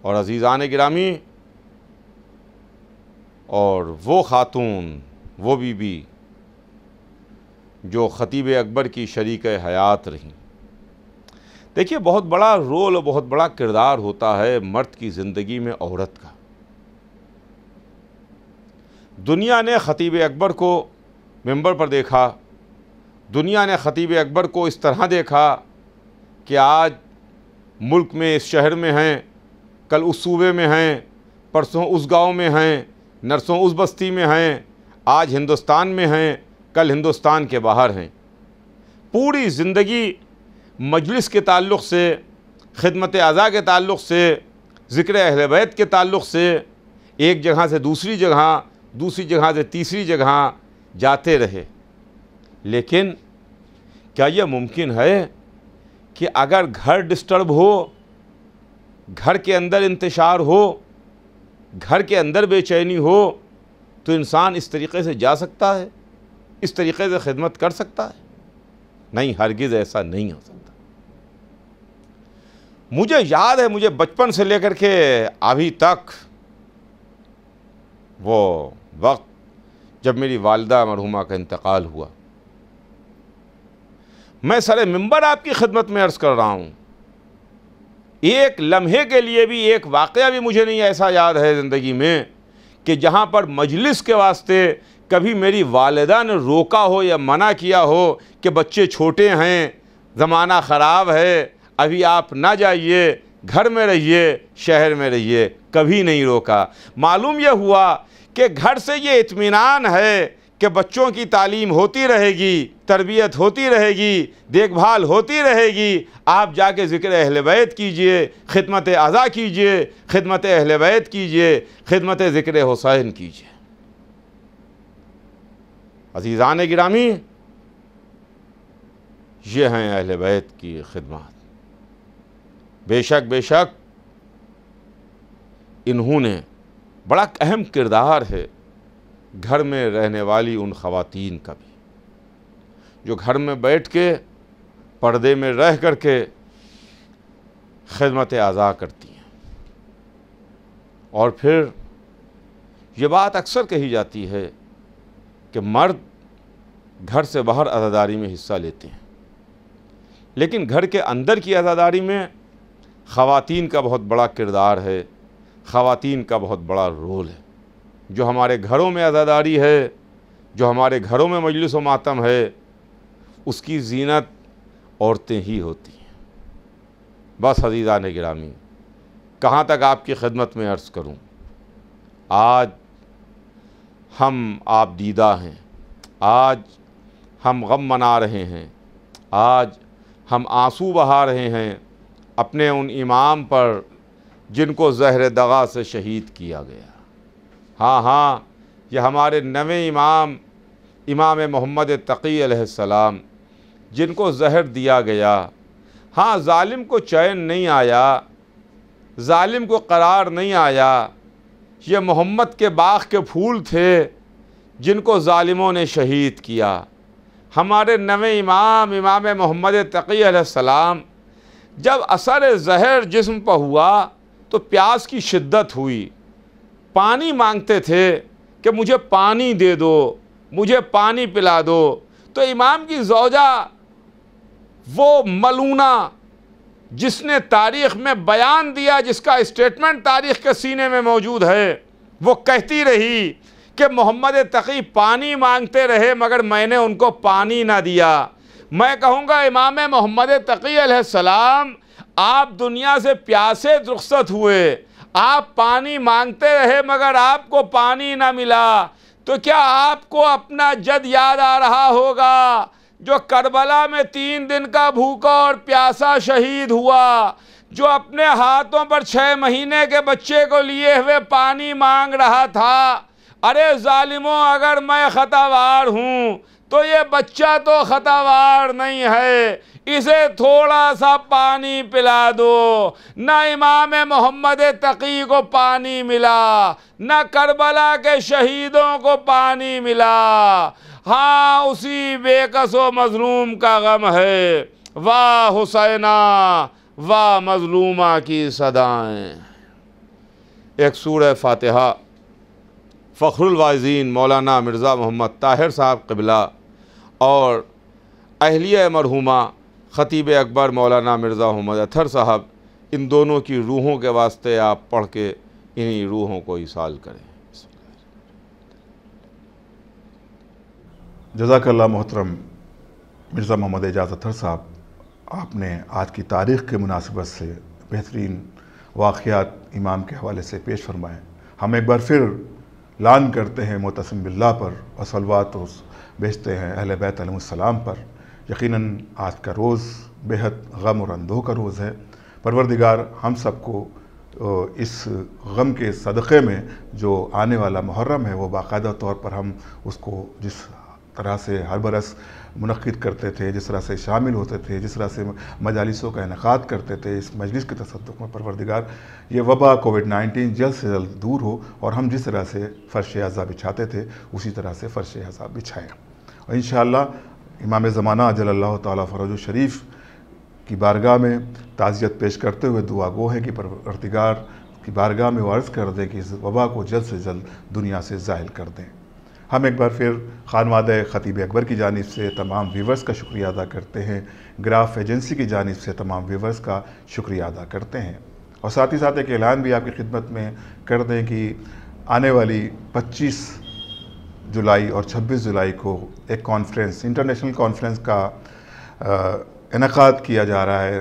اور عزیزان گرامی، اور وہ خاتون، وہ بی بی جو خطیب اکبر کی شریک حیات رہیں۔ دیکھیے، بہت بڑا رول اور بہت بڑا کردار ہوتا ہے مرد کی زندگی میں عورت کا۔ دنیا نے خطیب اکبر کو منبر پر دیکھا، دنیا نے خطیب اکبر کو اس طرح دیکھا کہ آج ملک میں، اس شہر میں ہیں، کل اس صوبے میں ہیں، پرسوں اس گاؤں میں ہیں، نرسوں اس بستی میں ہیں، آج ہندوستان میں ہیں، کل ہندوستان کے باہر ہیں۔ پوری زندگی مجلس کے تعلق سے، خدمت ازاں کے تعلق سے، ذکر اہل بیت کے تعلق سے ایک جگہ سے دوسری جگہ، دوسری جگہ سے تیسری جگہ جاتے رہے۔ لیکن کیا یہ ممکن ہے کہ اگر گھر ڈسٹرب ہو، گھر کے اندر انتشار ہو، گھر کے اندر بے چینی ہو، تو انسان اس طریقے سے جا سکتا ہے، اس طریقے سے خدمت کر سکتا ہے؟ نہیں، ہرگز ایسا نہیں ہو سکتا۔ مجھے یاد ہے، مجھے بچپن سے لے کر کے ابھی تک وہ وقت جب میری والدہ مرحومہ کا انتقال ہوا، میں سر منبر آپ کی خدمت میں عرض کر رہا ہوں، ایک لمحے کے لیے بھی، ایک واقعہ بھی مجھے نہیں ایسا یاد ہے زندگی میں کہ جہاں پر مجلس کے واسطے کبھی میری والدہ نے روکا ہو یا منع کیا ہو کہ بچے چھوٹے ہیں، زمانہ خراب ہے، ابھی آپ نہ جائیے، گھر میں رہیے شہر میں رہیے، کبھی نہیں روکا۔ معلوم یہ ہوا کہ گھر سے یہ اطمینان ہے کہ بچوں کی تعلیم ہوتی رہے گی، تربیت ہوتی رہے گی، دیکھ بھال ہوتی رہے گی۔ آپ جا کے ذکر اہل بیت کیجئے، خدمت عزا کیجئے، خدمت اہل بیت کیجئے، خدمت ذکر حسین کیجئے۔ عزیزان گرامی، یہ ہیں اہل بیت کی خدمات۔ بے شک انہوں نے بڑا اہم کردار ہے گھر میں رہنے والی ان خواتین کا بھی، جو گھر میں بیٹھ کے پردے میں رہ کر کے خدمت عزا کرتی ہیں۔ اور پھر یہ بات اکثر کہی جاتی ہے کہ مرد گھر سے باہر عزاداری میں حصہ لیتے ہیں، لیکن گھر کے اندر کی عزاداری میں خواتین کا بہت بڑا کردار ہے، خواتین کا بہت بڑا رول ہے۔ جو ہمارے گھروں میں عزاداری ہے، جو ہمارے گھروں میں مجلس و ماتم ہے، اس کی زینت عورتیں ہی ہوتی ہیں۔ بس عزیزان گرامی، کہاں تک آپ کی خدمت میں عرض کروں، آج ہم آپ دیدہ ہیں، آج ہم غم منا رہے ہیں، آج ہم آنسو بہا رہے ہیں اپنے ان امام پر جن کو زہر دغا سے شہید کیا گیا۔ ہاں یہ ہمارے نویں امام محمد تقی علیہ السلام، جن کو زہر دیا گیا۔ ہاں، ظالم کو چین نہیں آیا، ظالم کو قرار نہیں آیا۔ یہ محمد کے باغ کے پھول تھے جن کو ظالموں نے شہید کیا۔ ہمارے نویں امام محمد تقی علیہ السلام، جب اثر زہر جسم پر ہوا تو پیاس کی شدت ہوئی، پانی مانگتے تھے کہ مجھے پانی دے دو، مجھے پانی پلا دو۔ تو امام کی زوجہ، وہ ملونہ جس نے تاریخ میں بیان دیا، جس کا اسٹیٹمنٹ تاریخ کے سینے میں موجود ہے، وہ کہتی رہی کہ محمد تقی پانی مانگتے رہے مگر میں نے ان کو پانی نہ دیا۔ میں کہوں گا امام محمد تقی علیہ السلام، آپ دنیا سے پیاسے رخصت ہوئے، آپ پانی مانگتے رہے مگر آپ کو پانی نہ ملا، تو کیا آپ کو اپنا جد یاد آ رہا ہوگا جو کربلا میں 3 دن کا بھوکا اور پیاسا شہید ہوا، جو اپنے ہاتھوں پر 6 مہینے کے بچے کو لیے ہوئے پانی مانگ رہا تھا؟ ارے ظالموں، اگر میں خطاوار ہوں تو یہ بچہ تو خطاوار نہیں ہے، اسے تھوڑا سا پانی پلا دو۔ نہ امام محمد تقی کو پانی ملا، نہ کربلا کے شہیدوں کو پانی ملا۔ ہاں، اسی بے کس و مظلوم کا غم ہے۔ واہ حسینہ، واہ مظلومہ کی صدائیں۔ ایک سورہ فاتحہ فخر الواعظین مولانا مرزا محمد طاہر صاحب قبلہ اور اہلیہ مرحومہ خطیب اکبر مولانا مرزا محمد اطہر صاحب، ان دونوں کی روحوں کے واسطے آپ پڑھ کے انہی روحوں کو ایصال کریں۔ جزاک اللہ محترم مرزا محمد اعجاز اطہر صاحب، آپ نے آج کی تاریخ کے مناسبت سے بہترین واقعات امام کے حوالے سے پیش فرمائے۔ ہم ایک بار پھر لان کرتے ہیں معتصم باللہ پر اور صلوات بھیجتے ہیں اہل بیت علیہ السلام پر۔ یقیناً آج کا روز بہت غم اور اندوہ کا روز ہے۔ پروردگار ہم سب کو اس غم کے صدقے میں جو آنے والا محرم ہے، وہ باقاعدہ طور پر ہم اس کو جس طرح سے ہر برس منعقد کرتے تھے، جس طرح سے شامل ہوتے تھے، جس طرح سے مجالسوں کا انعقاد کرتے تھے، اس مجلس کے تصدق میں پروردگار یہ وبا کووڈ-19 جلد سے جلد دور ہو اور ہم جس طرح سے فرش عزا بچھاتے تھے اسی طرح سے فرش عزا بچھائیں۔ اور انشاءاللہ امام زمانہ اجل اللہ تعالیٰ فرجہ شریف کی بارگاہ میں تعزیت پیش کرتے ہوئے دعا گو ہے کہ پروردگار کی بارگاہ میں وہ عرض کر دیں کہ اس وبا کو جلد سے جلد دنیا سے زائل کر دیں۔ ہم ایک بار پھر خانوادہ خطیب اکبر کی جانب سے تمام ویورز کا شکریہ ادا کرتے ہیں، گراف ایجنسی کی جانب سے تمام ویورز کا شکریہ ادا کرتے ہیں، اور ساتھ ہی ساتھ ایک اعلان بھی آپ کی خدمت میں کر دیں کہ آنے والی 25 جولائی اور 26 جولائی کو ایک کانفرنس، انٹرنیشنل کانفرنس کا انعقاد کیا جا رہا ہے